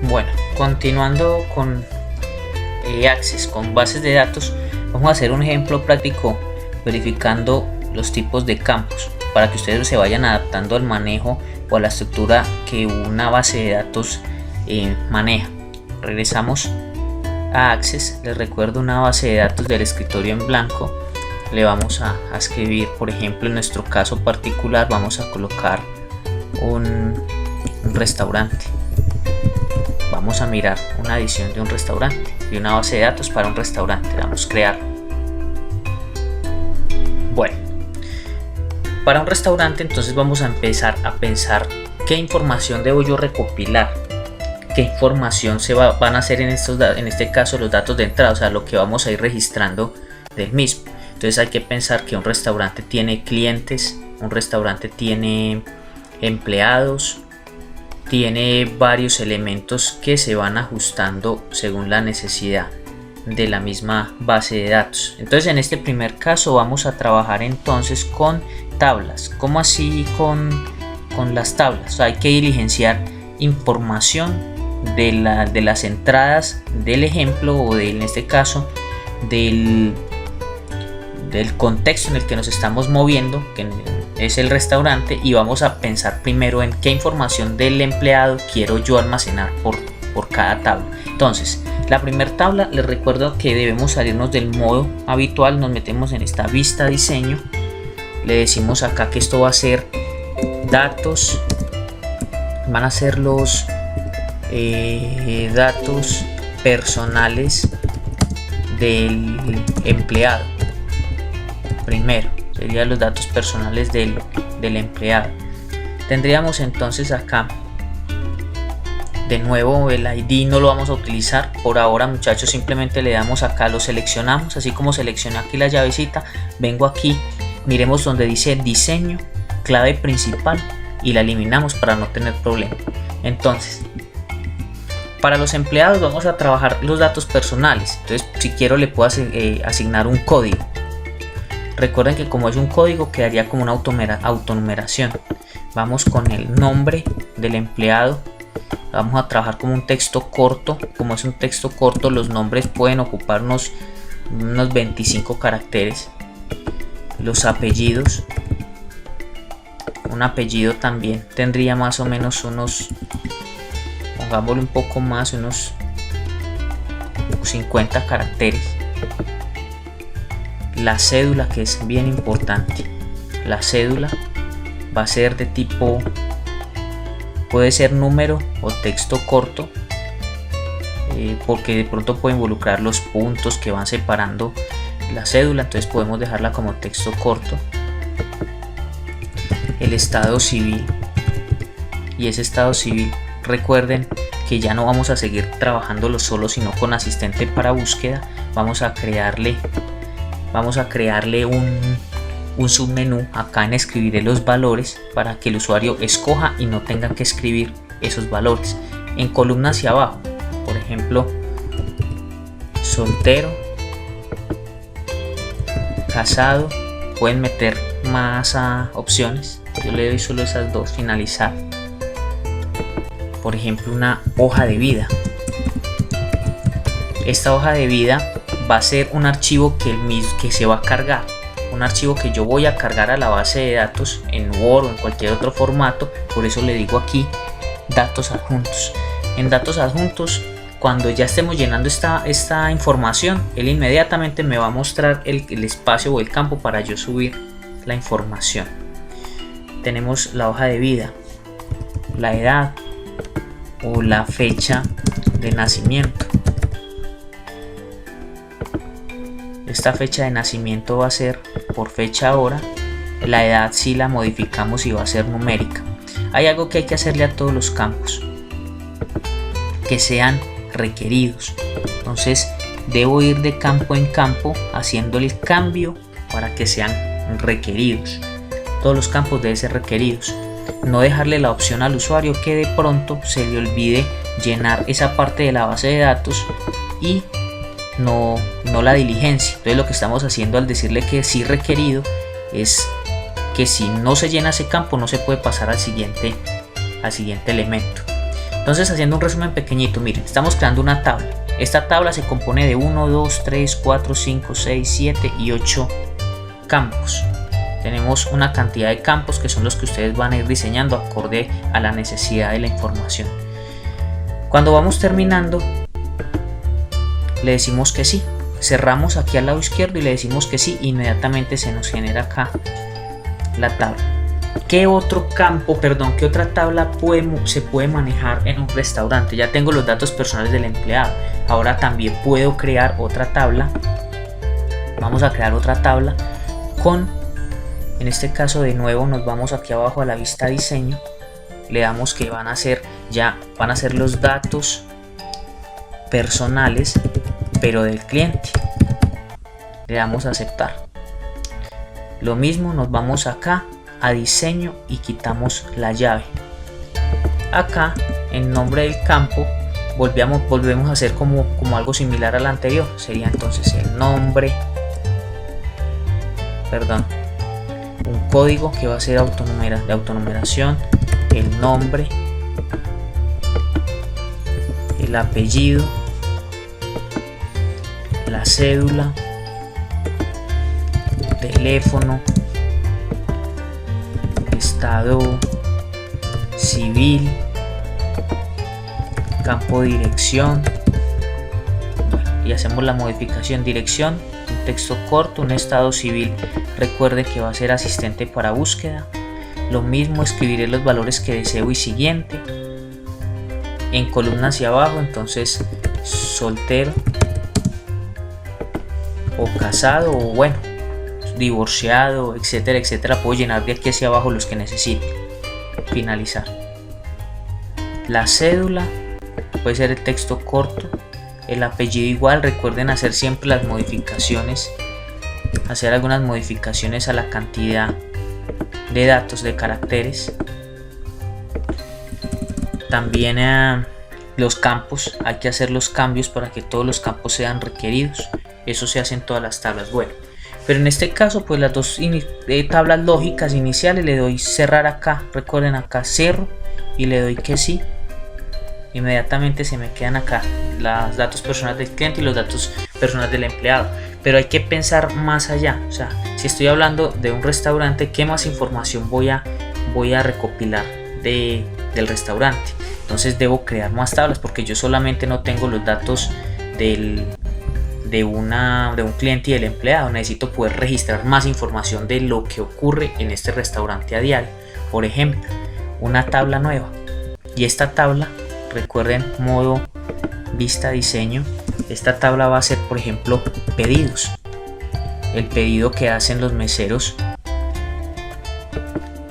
Bueno, continuando con Access, con bases de datos, vamos a hacer un ejemplo práctico verificando los tipos de campos para que ustedes se vayan adaptando al manejo o a la estructura que una base de datos maneja. Regresamos a Access. Les recuerdo una base de datos del escritorio en blanco. Le vamos a escribir, por ejemplo, en nuestro caso particular vamos a colocar un restaurante. Vamos a mirar una edición de un restaurante y una base de datos para un restaurante. Vamos a crear. Bueno, para un restaurante entonces vamos a empezar a pensar qué información debo yo recopilar, qué información van a hacer en este caso los datos de entrada, o sea, lo que vamos a ir registrando del mismo. Entonces hay que pensar que un restaurante tiene clientes, un restaurante tiene empleados, tiene varios elementos que se van ajustando según la necesidad de la misma base de datos. Entonces en este primer caso vamos a trabajar entonces con tablas. ¿Cómo así con las tablas? O sea, hay que diligenciar información de las entradas del ejemplo o en este caso del contexto en el que nos estamos moviendo, que es el restaurante, y vamos a pensar primero en qué información del empleado quiero yo almacenar por cada tabla. Entonces, la primera tabla, les recuerdo que debemos salirnos del modo habitual, nos metemos en esta vista diseño, le decimos acá que esto va a ser datos, van a ser los datos personales del empleado. Primero serían los datos personales del empleado. Tendríamos entonces acá de nuevo el ID, no lo vamos a utilizar por ahora, muchachos. Simplemente le damos acá, lo seleccionamos, así como seleccioné aquí la llavecita. Vengo aquí, miremos donde dice diseño, clave principal, y la eliminamos para no tener problema. Entonces, para los empleados vamos a trabajar los datos personales. Entonces, si quiero le puedo asignar un código. Recuerden que como es un código quedaría como una autonumeración. Vamos con el nombre del empleado. Vamos a trabajar como un texto corto. Como es un texto corto, los nombres pueden ocupar unos 25 caracteres. Los apellidos. Un apellido también tendría más o menos unos, pongámosle un poco más, unos 50 caracteres. La cédula, que es bien importante, la cédula va a ser de tipo, puede ser número o texto corto, porque de pronto puede involucrar los puntos que van separando la cédula, entonces podemos dejarla como texto corto. El estado civil, y ese estado civil, recuerden que ya no vamos a seguir trabajándolo solo, sino con asistente para búsqueda. Vamos a crearle un submenú. Acá en escribiré los valores para que el usuario escoja y no tenga que escribir esos valores. En columna hacia abajo, por ejemplo, soltero, casado, pueden meter más opciones. Yo le doy solo esas dos, finalizar. Por ejemplo, una hoja de vida. Esta hoja de vida va a ser un archivo que se va a cargar, un archivo que yo voy a cargar a la base de datos en Word o en cualquier otro formato. Por eso le digo aquí datos adjuntos. En datos adjuntos, cuando ya estemos llenando esta información, él inmediatamente me va a mostrar el espacio o el campo para yo subir la información. Tenemos la hoja de vida, la edad o la fecha de nacimiento. Esta fecha de nacimiento va a ser por fecha hora. La edad sí la modificamos y va a ser numérica. Hay algo que hay que hacerle a todos los campos, que sean requeridos. Entonces debo ir de campo en campo haciendo el cambio para que sean requeridos. Todos los campos deben ser requeridos. No dejarle la opción al usuario que de pronto se le olvide llenar esa parte de la base de datos y no la diligencia. Entonces lo que estamos haciendo al decirle que sí requerido es que si no se llena ese campo no se puede pasar al siguiente elemento. Entonces, haciendo un resumen pequeñito, miren, estamos creando una tabla. Esta tabla se compone de 1, 2, 3, 4, 5, 6, 7 y 8 campos. Tenemos una cantidad de campos que son los que ustedes van a ir diseñando acorde a la necesidad de la información. Cuando vamos terminando, le decimos que sí. Cerramos aquí al lado izquierdo y le decimos que sí. Inmediatamente se nos genera acá la tabla. ¿Qué otro campo, qué otra tabla se puede manejar en un restaurante? Ya tengo los datos personales del empleado. Ahora también puedo crear otra tabla. Vamos a crear otra tabla con, en este caso de nuevo nos vamos aquí abajo a la vista diseño. Le damos que van a ser los datos personales pero del cliente. Le damos a aceptar. Lo mismo, nos vamos acá a diseño y quitamos la llave. Acá en nombre del campo volvemos a hacer como algo similar al anterior. Sería entonces el nombre, un código que va a ser de autonumeración, el nombre, el apellido, la cédula, teléfono, estado civil, campo dirección, y hacemos la modificación: dirección, un texto corto, un estado civil, recuerde que va a ser asistente para búsqueda. Lo mismo, escribiré los valores que deseo y siguiente. En columna hacia abajo, entonces soltero o casado, o bueno, divorciado, etcétera, etcétera. Puedo llenar de aquí hacia abajo los que necesite. Finalizar. La cédula puede ser el texto corto, el apellido igual. Recuerden hacer siempre las modificaciones, hacer algunas modificaciones a la cantidad de datos, de caracteres. También los campos, hay que hacer los cambios para que todos los campos sean requeridos. Eso se hace en todas las tablas. Bueno, pero en este caso, pues las dos tablas lógicas iniciales, le doy cerrar acá. Recuerden, acá cierro y le doy que sí. Inmediatamente se me quedan acá los datos personales del cliente y los datos personales del empleado. Pero hay que pensar más allá. O sea, si estoy hablando de un restaurante, ¿qué más información voy a recopilar del restaurante? Entonces debo crear más tablas, porque yo solamente no tengo los datos de un cliente y del empleado. Necesito poder registrar más información de lo que ocurre en este restaurante a diario. Por ejemplo, una tabla nueva, y esta tabla, recuerden, modo vista diseño, esta tabla va a ser, por ejemplo, pedidos, el pedido que hacen los meseros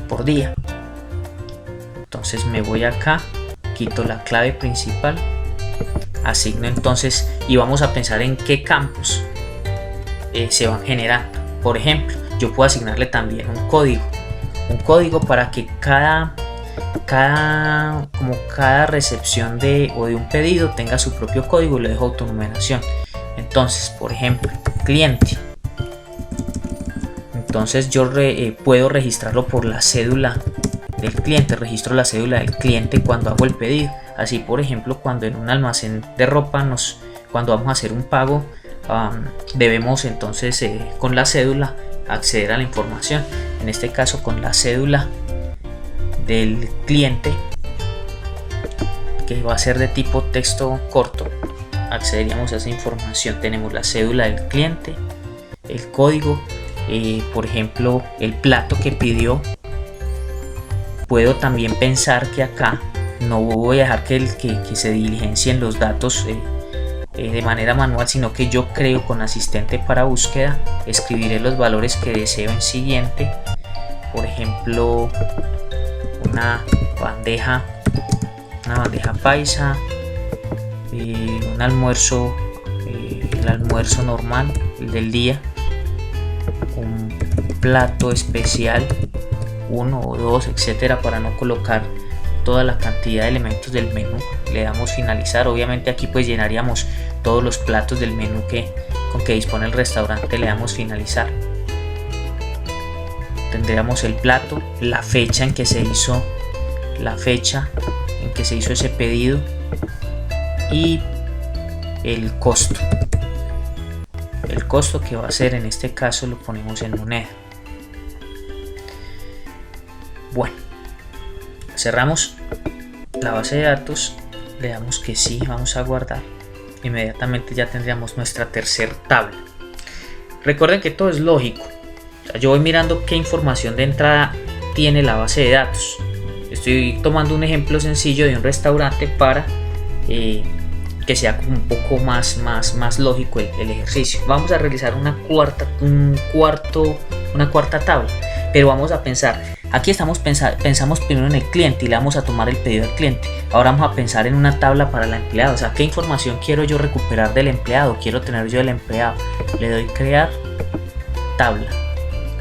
por día. Entonces me voy acá, quito la clave principal, asigno entonces, y vamos a pensar en qué campos se van generando. Por ejemplo, yo puedo asignarle también un código para que cada recepción de un pedido tenga su propio código, y le dejo autonumeración. Entonces, por ejemplo, cliente, entonces yo puedo registrarlo por la cédula del cliente. Registro la cédula del cliente cuando hago el pedido. Así, por ejemplo, cuando en un almacén de ropa cuando vamos a hacer un pago, debemos entonces con la cédula acceder a la información. En este caso, con la cédula del cliente, que va a ser de tipo texto corto, accederíamos a esa información. Tenemos la cédula del cliente, el código, por ejemplo, el plato que pidió. Puedo también pensar que acá no voy a dejar que se diligencien los datos de manera manual, sino que yo creo con asistente para búsqueda. Escribiré los valores que deseo en siguiente. Por ejemplo, una bandeja paisa, un almuerzo, el almuerzo normal, el del día, un plato especial, 1 o 2, etcétera, para no colocar toda la cantidad de elementos del menú. Le damos finalizar. Obviamente aquí pues llenaríamos todos los platos del menú con que dispone el restaurante. Le damos finalizar. Tendríamos el plato, la fecha en que se hizo, la fecha en que se hizo ese pedido y el costo. El costo que va a ser, en este caso lo ponemos en moneda. Bueno, cerramos la base de datos, le damos que sí, vamos a guardar. Inmediatamente ya tendríamos nuestra tercera tabla. Recuerden que todo es lógico. O sea, yo voy mirando qué información de entrada tiene la base de datos. Estoy tomando un ejemplo sencillo de un restaurante para que sea un poco más lógico el ejercicio. Vamos a realizar una cuarta tabla, pero vamos a pensar. Aquí pensamos primero en el cliente y le vamos a tomar el pedido al cliente. Ahora vamos a pensar en una tabla para el empleado. O sea, ¿qué información quiero yo recuperar del empleado? Quiero tener yo del empleado. Le doy crear tabla.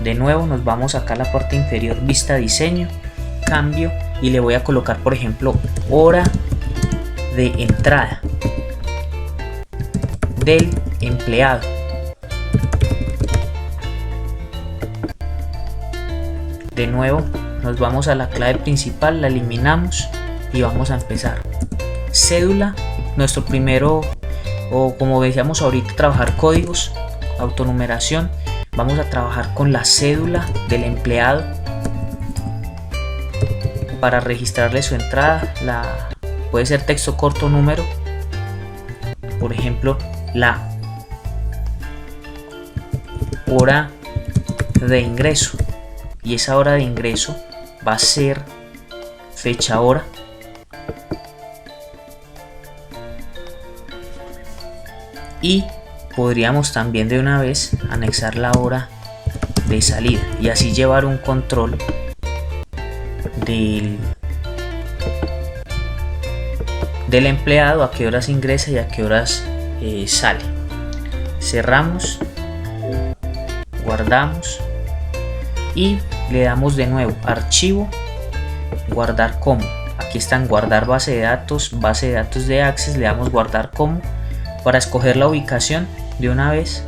De nuevo nos vamos acá a la parte inferior, vista diseño, cambio, y le voy a colocar, por ejemplo, hora de entrada del empleado. De nuevo nos vamos a la clave principal, la eliminamos y vamos a empezar. Cédula, nuestro primero, o como decíamos ahorita, trabajar códigos, autonumeración. Vamos a trabajar con la cédula del empleado para registrarle su entrada. Puede ser texto corto o número. Por ejemplo, la hora de ingreso. Y esa hora de ingreso va a ser fecha hora. Y podríamos también de una vez anexar la hora de salida y así llevar un control del empleado, a qué horas ingresa y a qué horas sale. Cerramos, guardamos y le damos de nuevo archivo, guardar como. Aquí están guardar base de datos de Access. Le damos guardar como para escoger la ubicación de una vez.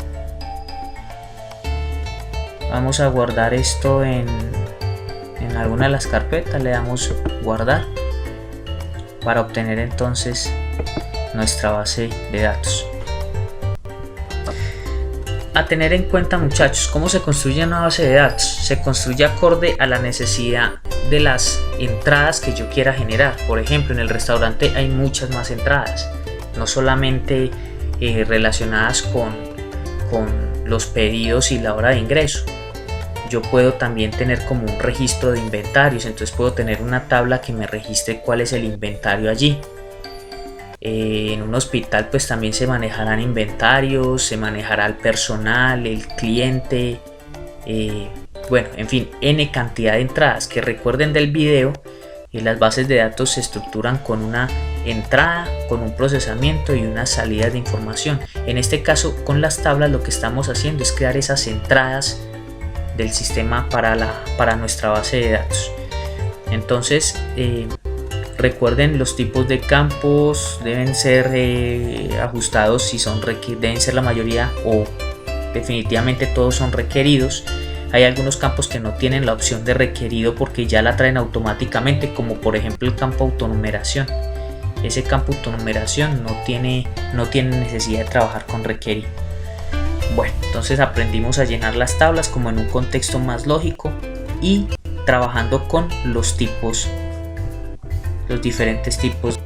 Vamos a guardar esto en alguna de las carpetas. Le damos guardar para obtener entonces nuestra base de datos. A tener en cuenta, muchachos, cómo se construye una base de datos. Se construye acorde a la necesidad de las entradas que yo quiera generar. Por ejemplo, en el restaurante hay muchas más entradas, no solamente relacionadas con los pedidos y la hora de ingreso. Yo puedo también tener como un registro de inventarios, entonces puedo tener una tabla que me registre cuál es el inventario allí. En un hospital pues también se manejarán inventarios, se manejará el personal, el cliente, bueno, en fin, n cantidad de entradas. Que recuerden del video, las bases de datos se estructuran con una entrada, con un procesamiento y unas salidas de información. En este caso, con las tablas lo que estamos haciendo es crear esas entradas del sistema para nuestra base de datos. Entonces recuerden, los tipos de campos deben ser ajustados si deben ser la mayoría o definitivamente todos son requeridos. Hay algunos campos que no tienen la opción de requerido porque ya la traen automáticamente, como por ejemplo el campo autonumeración. Ese campo autonumeración no tiene necesidad de trabajar con requerido. Bueno, entonces aprendimos a llenar las tablas como en un contexto más lógico y trabajando con los diferentes tipos